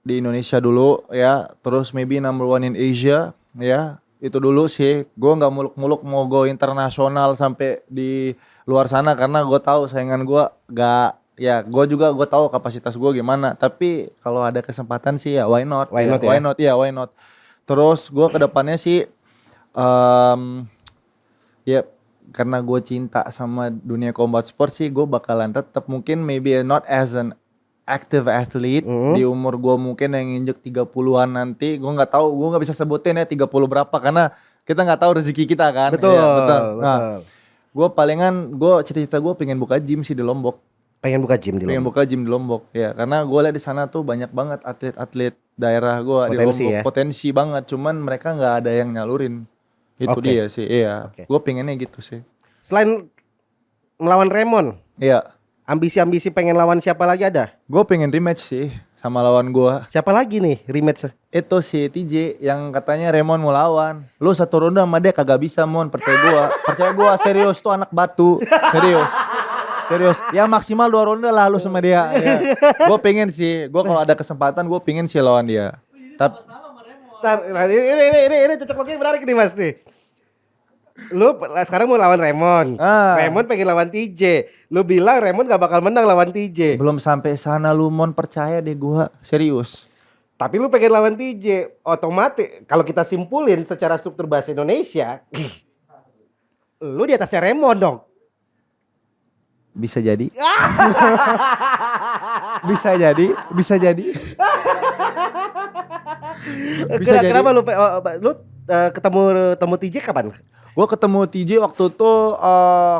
di Indonesia dulu ya, terus maybe number one in Asia ya, itu dulu sih. Gue nggak muluk-muluk mau go internasional sampai di luar sana karena gue tahu saingan gue nggak ya, gue tahu kapasitas gue gimana. Tapi kalau ada kesempatan sih ya why not? Why not? Terus gue kedepannya sih ya karena gue cinta sama dunia combat sport sih, gue bakalan tetap mungkin maybe not as an active athlete di umur gue mungkin yang injek 30-an nanti. Gue nggak tahu, gue nggak bisa sebutin ya 30 berapa karena kita nggak tahu rezeki kita kan. Betul. Ya, betul. Nah, gue cita-cita gue pengen buka gym sih di Lombok. Pengen buka gym di Lombok. Pengen buka gym di Lombok ya, karena gue lihat di sana tuh banyak banget atlet-atlet daerah gue di Lombok ya? Potensi banget, cuman mereka nggak ada yang nyalurin. Itu dia sih, iya. Gue pengennya gitu sih. Selain melawan Raymond, iya. Ambisi-ambisi pengen lawan siapa lagi ada? Gue pengen rematch sih sama lawan gue. Siapa lagi nih rematch? Itu si TJ yang katanya Raymond mau lawan. Lu satu ronde sama dia kagak bisa, Mon. Percaya gue, serius tuh anak batu. Serius. Ya maksimal 2 ronde lah lu sama dia. Ya. Gue pengen sih, gue kalau ada kesempatan gue pengen sih lawan dia. Tapi ini cocok lagi menarik nih Mas nih. Lu sekarang mau lawan Raymond. Raymond pengen lawan TJ. Lu bilang Raymond gak bakal menang lawan TJ. belum sampai sana lu, Mon, percaya deh gue, serius. Tapi lu pengen lawan TJ, otomatis kalau kita simpulin secara struktur bahasa Indonesia, lu di atasnya Raymond dong. Bisa jadi. Bisa jadi. Kenapa lu ketemu TJ kapan? Gue ketemu TJ waktu itu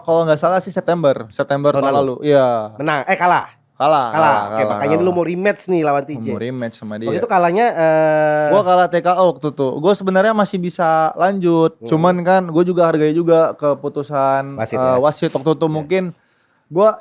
kalau nggak salah sih September tahun lalu. Iya. Menang, kalah. Oke, makanya lu mau rematch nih lawan TJ. Mau rematch sama dia. Waktu itu kalahnya Gua kalah TKO waktu itu. Gue sebenarnya masih bisa lanjut. Cuman kan gue juga hargai juga keputusan Wasit ya? wasit waktu itu. Mungkin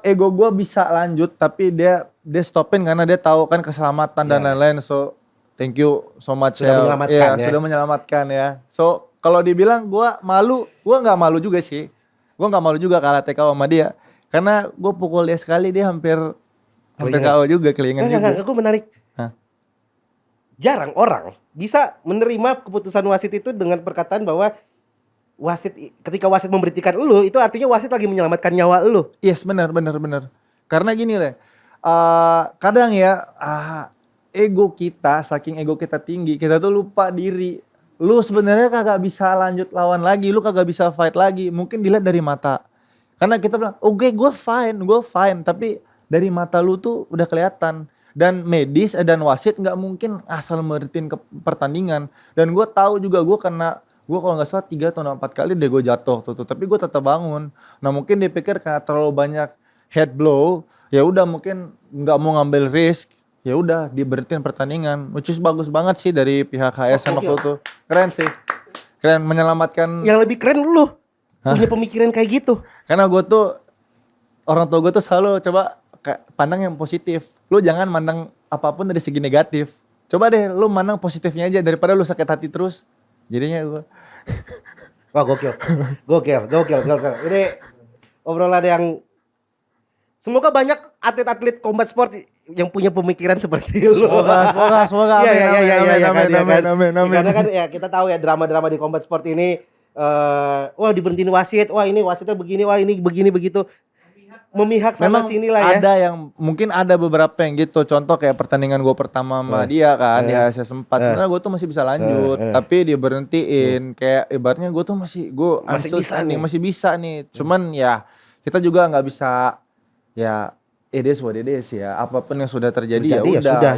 ego gue bisa lanjut, tapi dia stopin karena dia tahu kan keselamatan dan lain-lain. So thank you so much Sudah ya. menyelamatkan Iya, ya. sudah menyelamatkan ya. So kalau dibilang gue malu, gue nggak malu juga sih. Gue nggak malu juga kalah TKO sama dia. Karena gue pukul dia sekali, dia hampir KO juga, kelingan juga. Enggak, gue menarik. Hah? Jarang orang bisa menerima keputusan wasit itu dengan perkataan bahwa ketika wasit memberhentikan lu, itu artinya wasit lagi menyelamatkan nyawa lu. Yes, benar. Karena gini Le, kadang ya saking ego kita tinggi, kita tuh lupa diri. Lu sebenarnya kagak bisa lanjut lawan lagi, lu kagak bisa fight lagi. Mungkin dilihat dari mata. Karena kita bilang, oke, gue fine, tapi dari mata lu tuh udah kelihatan. Dan medis dan wasit nggak mungkin asal meretin ke pertandingan. Dan gue tahu juga gue kalau nggak salah 3 atau 4 kali deh gue jatuh waktu itu, tapi gue tetap bangun. Nah mungkin dia pikir karena terlalu banyak head blow, ya udah mungkin nggak mau ngambil risk, ya udah diberhentiin pertandingan. Which is bagus banget sih dari pihak HSN waktu itu. Keren sih, keren menyelamatkan. Yang lebih keren lu punya pemikiran kayak gitu. Karena gue tuh orang tua gue tuh selalu coba pandang yang positif. Lu jangan mandang apapun dari segi negatif. Coba deh lu mandang positifnya aja daripada lu sakit hati terus. Jadinya gue Wah, gokil. Ini obrolan yang semoga banyak atlet-atlet combat sport yang punya pemikiran seperti lu. Semoga. Amin. Karena kan ya kita tahu ya drama-drama di combat sport ini wah diberhentiin wasit, wah ini wasitnya begini, wah ini begini begitu. Memihak sana Memang sini lah ya. ada yang mungkin ada beberapa yang gitu. Contoh kayak pertandingan gue pertama sama dia kan di HSS 4. Sebenarnya gue tuh masih bisa lanjut, tapi dia berhentiin. Kayak ibaratnya gue tuh masih masih bisa nih. Cuman ya kita juga nggak bisa ya it is what it is ya. Apapun yang sudah terjadi ya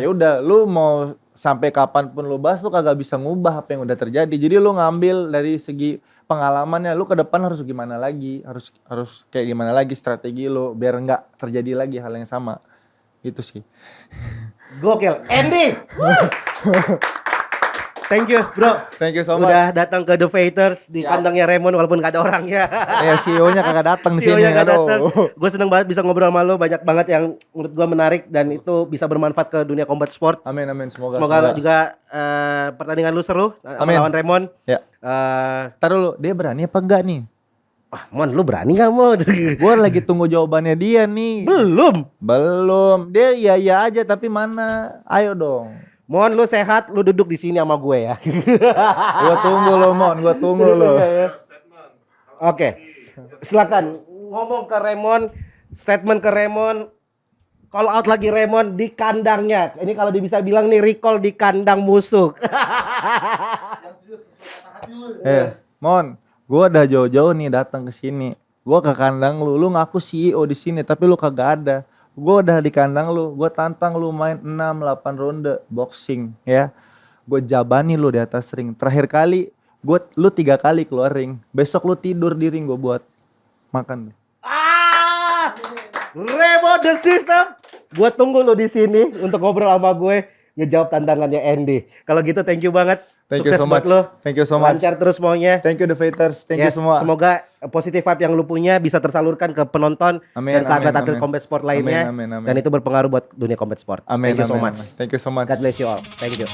udah. Lu mau sampai kapanpun lu bahas, lu kagak bisa ngubah apa yang udah terjadi. Jadi lu ngambil dari segi pengalamannya, lu ke depan harus gimana lagi, harus kayak gimana lagi strategi lu biar nggak terjadi lagi hal yang sama. Gitu sih. Gokil. Andy. Thank you bro. Thank you so much. Udah datang ke The Fighters di kandangnya Raymond walaupun gak ada orangnya. Ya CEO-nya kagak datang sini. CEO-nya gak datang. Gue seneng banget bisa ngobrol sama lo, banyak banget yang menurut gue menarik dan itu bisa bermanfaat ke dunia combat sport. Amin. Semoga juga pertandingan lu seru lawan Raymond. Ya. Ntar dulu, dia berani apa enggak nih? Mon, lu berani gak Mon? Gue lagi tunggu jawabannya dia nih. Belum. Dia iya aja tapi mana? Ayo dong. Mon, lu sehat, lu duduk di sini sama gue ya. Gua tunggu lo, Mon. Oke. Silakan ngomong ke Raymond, statement ke Raymond. Call out lagi Raymond di kandangnya. Ini kalau dia bisa bilang nih recall di kandang musuh. Mon, gua udah jauh-jauh nih datang ke sini. Gua ke kandang lu ngaku CEO di sini tapi lu kagak ada. Gue udah di kandang lu, gue tantang lu main 6-8 ronde boxing ya. Gue jabani lu di atas ring. Terakhir kali lu 3 kali keluar ring. Besok lu tidur di ring gue buat makan. Raymond the System. Gue tunggu lu di sini untuk ngobrol sama gue, ngejawab tantangannya Andy. Kalau gitu thank you banget. Thank Sukses you so buat much. lo. Thank you so much. Lancar terus maunya. Thank you The Fighters. Thank you semua. Semoga positive vibe yang lu punya bisa tersalurkan ke penonton dan ke atlet-atlet combat sport lainnya. Amin. Dan itu berpengaruh buat dunia combat sport. Amin. Thank you so much. Thank you so much. God bless you all. Thank you.